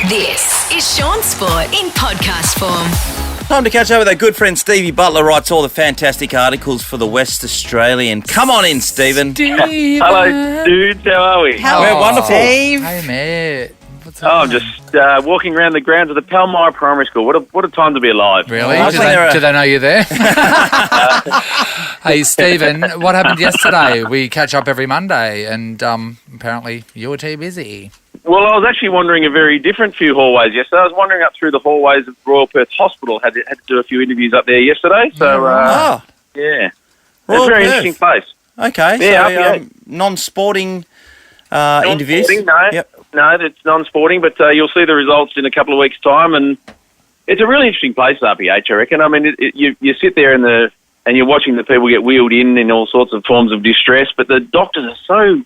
This is Shaun Sport in podcast form. Time to catch up with our good friend Stevie Butler. Writes all the fantastic articles for the West Australian. Come on in, Stephen. Hello, dudes. How are we? We're wonderful. Steve. Hey, mate. What's Oh, I'm just walking around the grounds of the Palmyra Primary School. What a time to be alive. Really? Oh, Do they know you're there? Hey, Stephen, what happened yesterday? We catch up every Monday, and apparently you were too busy. Well, I was actually wandering a very different few hallways yesterday. I was wandering up through the hallways of Royal Perth Hospital. Had to do a few interviews up there yesterday. So, yeah. It's a Royal very Perth. interesting place. Okay, Yeah, so non-sporting interviews. Non-sporting, no. Yep. No, it's non-sporting, but you'll see the results in a couple of weeks' time. And it's a really interesting place, RPH, I reckon. I mean, you sit there and you're watching the people get wheeled in all sorts of forms of distress, but the doctors are so...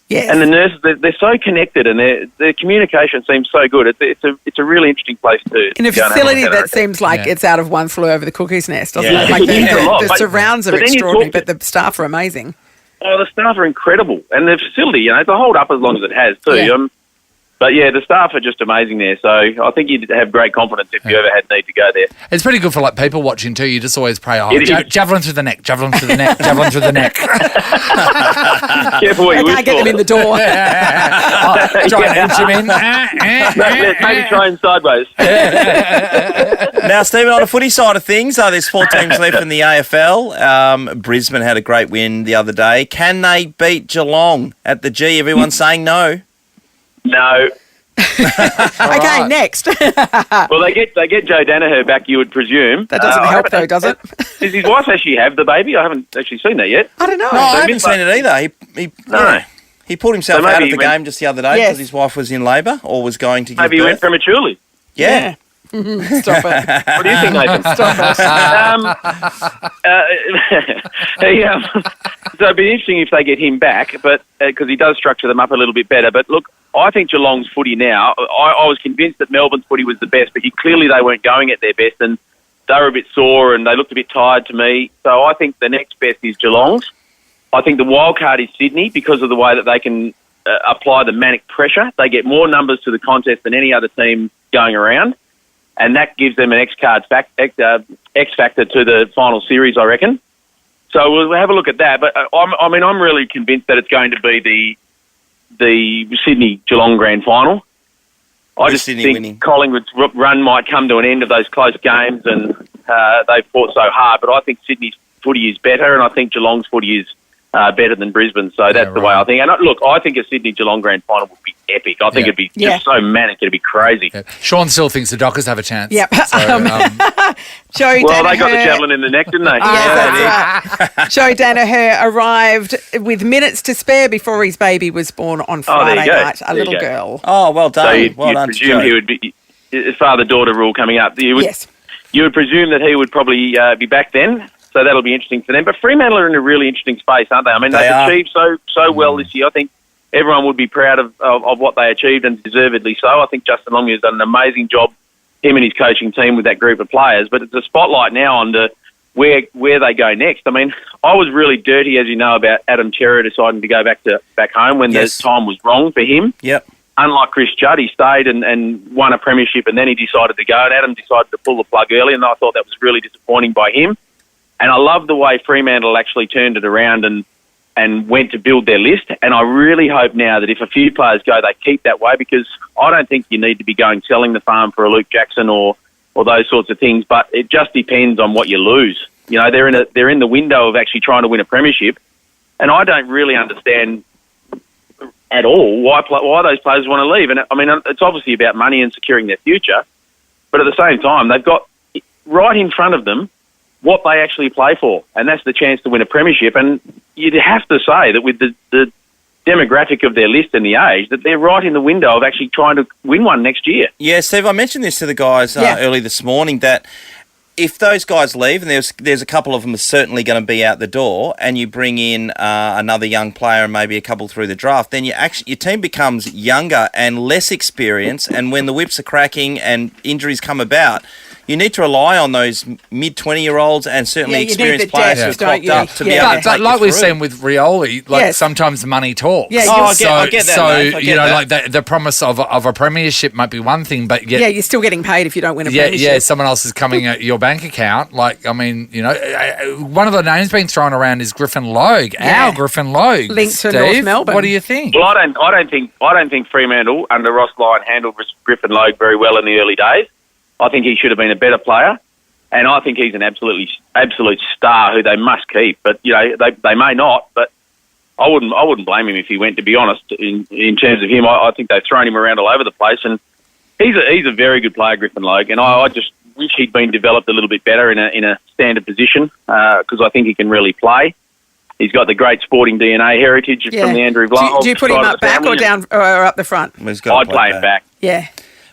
Yes. And the nurses, they're so connected, and their communication seems so good. It's a really interesting place to In a go and have facility look at, I that reckon. seems like it's out of one flew over the cuckoo's nest, doesn't Yeah. it? Like Yeah, a lot, the but- surrounds are but then you extraordinary, talk but the staff are amazing. Oh, the staff are incredible, and the facility, to hold up as long as it has too. Yeah. But yeah, the staff are just amazing there. So I think you'd have great confidence if you ever had need to go there. It's pretty good for like people watching too. You just always pray, It is. javelin through the neck, javelin through the neck, javelin through the neck. Careful what I you wish can't get for. them in the door. Try and inch him in. Maybe trying sideways. Now, Stephen, on the footy side of things, there's 4 teams left in the AFL. Brisbane had a great win the other day. Can they beat Geelong at the G? Everyone's saying no. No. Okay, next. Well, they get Joe Danaher back, you would presume. That doesn't help though, does it? Does his wife actually have the baby? I haven't actually seen that yet. I don't know. No, I haven't seen it either. No. He pulled himself So maybe out of he the went- game just the other day Yes. because his wife was in labour or was going to give Maybe he birth. went prematurely. Yeah. Stop it. What do you think, Nathan? So it'd be interesting if they get him back, but because he does structure them up a little bit better. But look, I think Geelong's footy now. I was convinced that Melbourne's footy was the best, but clearly they weren't going at their best, and they were a bit sore and they looked a bit tired to me. So I think the next best is Geelong's. I think the wild card is Sydney because of the way that they can apply the manic pressure. They get more numbers to the contest than any other team going around, and that gives them an X factor to the final series, I reckon. So we'll have a look at that. But I'm really convinced that it's going to be the Sydney Geelong Grand Final. I With just Sydney think winning. Collingwood's run might come to an end of those close games, and they've fought so hard. But I think Sydney's footy is better, and I think Geelong's footy is better than Brisbane. So that's the way I think. And look, I think a Sydney Geelong Grand Final would be epic. I think it'd be just so manic. It'd be crazy. Yeah. Sean still thinks the Dockers have a chance. Yep. So, Joey Well, Danaher, they got the javelin in the neck, didn't they? That's right. Joey Danaher arrived with minutes to spare before his baby was born on Oh, there you Friday go. night. A There you little go. girl. Oh, well So done. you'd well done to presume Joe. he would be father-daughter rule coming up. Yes. You would presume that he would probably be back then, so that'll be interesting for them. But Fremantle are in a really interesting space, aren't they? I mean, They they've are. achieved so well this year. I think everyone would be proud of what they achieved, and deservedly so. I think Justin Longmuir has done an amazing job, him and his coaching team, with that group of players. But it's a spotlight now on where they go next. I mean, I was really dirty, as you know, about Adam Cerra deciding to go back home when Yes. the time was wrong for him. Yep. Unlike Chris Judd, he stayed and won a premiership, and then he decided to go, and Adam decided to pull the plug early, and I thought that was really disappointing by him. And I love the way Fremantle actually turned it around and went to build their list, and I really hope now that if a few players go, they keep that way, because I don't think you need to be selling the farm for a Luke Jackson or those sorts of things, but it just depends on what you lose. They're in the window of actually trying to win a premiership, and I don't really understand at all why those players want to leave. And I mean, it's obviously about money and securing their future, but at the same time, they've got right in front of them what they actually play for, and that's the chance to win a premiership. And you'd have to say that with the demographic of their list and the age, that they're right in the window of actually trying to win one next year. Yeah, Steve, I mentioned this to the guys early this morning, that if those guys leave, and there's a couple of them are certainly going to be out the door, and you bring in another young player and maybe a couple through the draft, then your team becomes younger and less experienced, and when the whips are cracking and injuries come about, you need to rely on those mid-20-year-olds and certainly Yeah, you need experienced the players depth, who have don't clocked you? up to be Yeah. able to But take like you we've through. seen with Rioli, like Yes. sometimes money talks. Yeah, Oh, I get that, Nath, I get that. like the promise of a premiership might be one thing, but yet, Yeah, you're still getting paid if you don't win a yeah, premiership. someone else is coming at your bank account. Like, I mean, one of the names being thrown around is Griffin Logue, our Griffin Logue. Linked to Steve, North Melbourne. What do you think? Well, I don't think Fremantle under Ross Lyon handled Griffin Logue very well in the early days. I think he should have been a better player, and I think he's an absolute star who they must keep. But they may not. But I wouldn't blame him if he went. To be honest, in terms of him, I think they've thrown him around all over the place, and he's a very good player, Griffin Logue, and I just wish he'd been developed a little bit better in a standard position because I think he can really play. He's got the great sporting DNA heritage from the Andrew Blanc. Do you put him up back or down or up the front? I'd play him back. Yeah.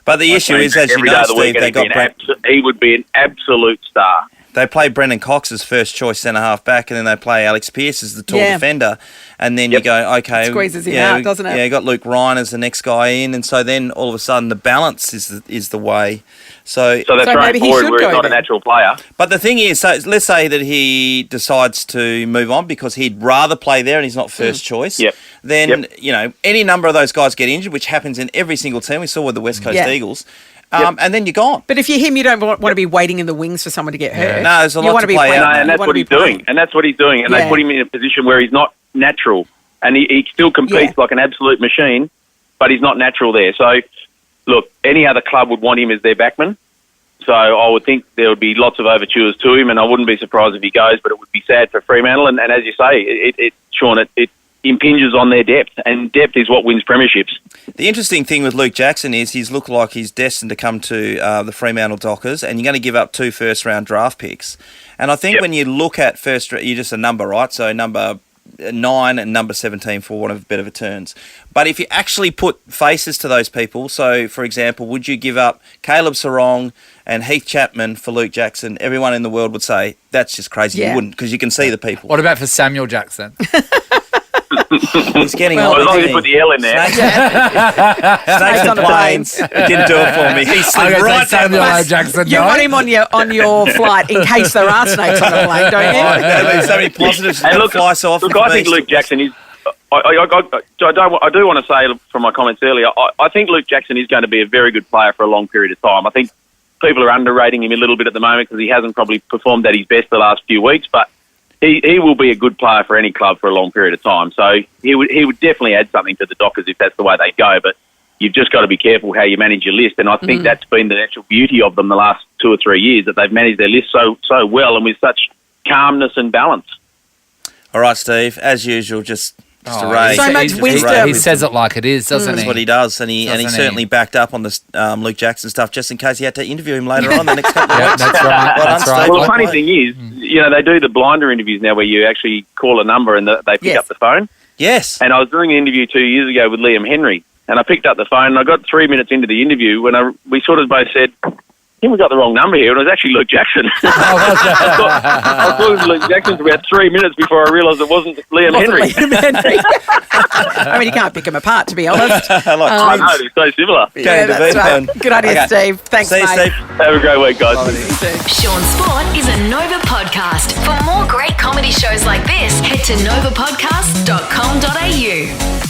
But the issue is, as you every know, day of the week, Steve, they got he would be an absolute star. They play Brendan Cox as first choice centre half back, and then they play Alex Pearce as the tall defender, and then you go, okay, it squeezes him out, doesn't it? Yeah, you got Luke Ryan as the next guy in, and so then all of a sudden the balance is the way. So that's maybe he forward should where go he's not then. a natural player. But the thing is, so let's say that he decides to move on because he'd rather play there and he's not first choice. Yep. Then any number of those guys get injured, which happens in every single team. We saw with the West Coast Eagles. And then you're gone. But if you're him, you don't want to be waiting in the wings for someone to get hurt. No, there's a lot to play out. And that's what he's doing. And that's what he's doing. And they put him in a position where he's not natural. And he still competes like an absolute machine, but he's not natural there. So, look, any other club would want him as their backman. So I would think there would be lots of overtures to him, and I wouldn't be surprised if he goes, but it would be sad for Fremantle. And as you say, Shaun, it impinges on their depth, and depth is what wins premierships. The interesting thing with Luke Jackson is he's looked like he's destined to come to the Fremantle Dockers, and you're going to give up 2 first-round draft picks. And I think when you look at you're just a number, right? So number 9 and number 17 for one of a bit of a turns. But if you actually put faces to those people, so for example, would you give up Caleb Sarong and Heath Chapman for Luke Jackson? Everyone in the world would say that's just crazy. You wouldn't, because you can see the people. What about for Samuel Jackson? He's getting as long as you put the L in there. Snakes on the planes. Didn't do it for me. He slid right down the Samuel Jackson. You want him on your flight in case there are snakes on the plane, don't you? There's so many positives. And look, fly so often. Look, I think Luke Jackson is. I do want to say from my comments earlier, I think Luke Jackson is going to be a very good player for a long period of time. I think people are underrating him a little bit at the moment because he hasn't probably performed at his best the last few weeks, but he will be a good player for any club for a long period of time. So he would definitely add something to the Dockers if that's the way they go, but you've just got to be careful how you manage your list, and I think that's been the actual beauty of them the last 2 or 3 years, that they've managed their list so well and with such calmness and balance. All right, Steve, as usual, just a rage. So much wisdom. He says it like it is, doesn't he? That's what he does, and he certainly backed up on the Luke Jackson stuff just in case he had to interview him later on the next couple of weeks. That's right. That's right. Well, the funny thing is, they do the blinder interviews now where you actually call a number and they pick up the phone. Yes. And I was doing an interview 2 years ago with Liam Henry, and I picked up the phone, and I got 3 minutes into the interview when we sort of both said, I think we got the wrong number here, and it was actually Luke Jackson. I was talking to Luke Jackson for about 3 minutes before I realised it wasn't Liam Henry. I mean, you can't pick them apart, to be honest. I know, they're so similar. Yeah, that's right. Good idea, Steve. Thanks, See you, mate. Steve. Have a great week, guys. Shaun Sport is a Nova podcast. For more great comedy shows like this, head to novapodcast.com.au.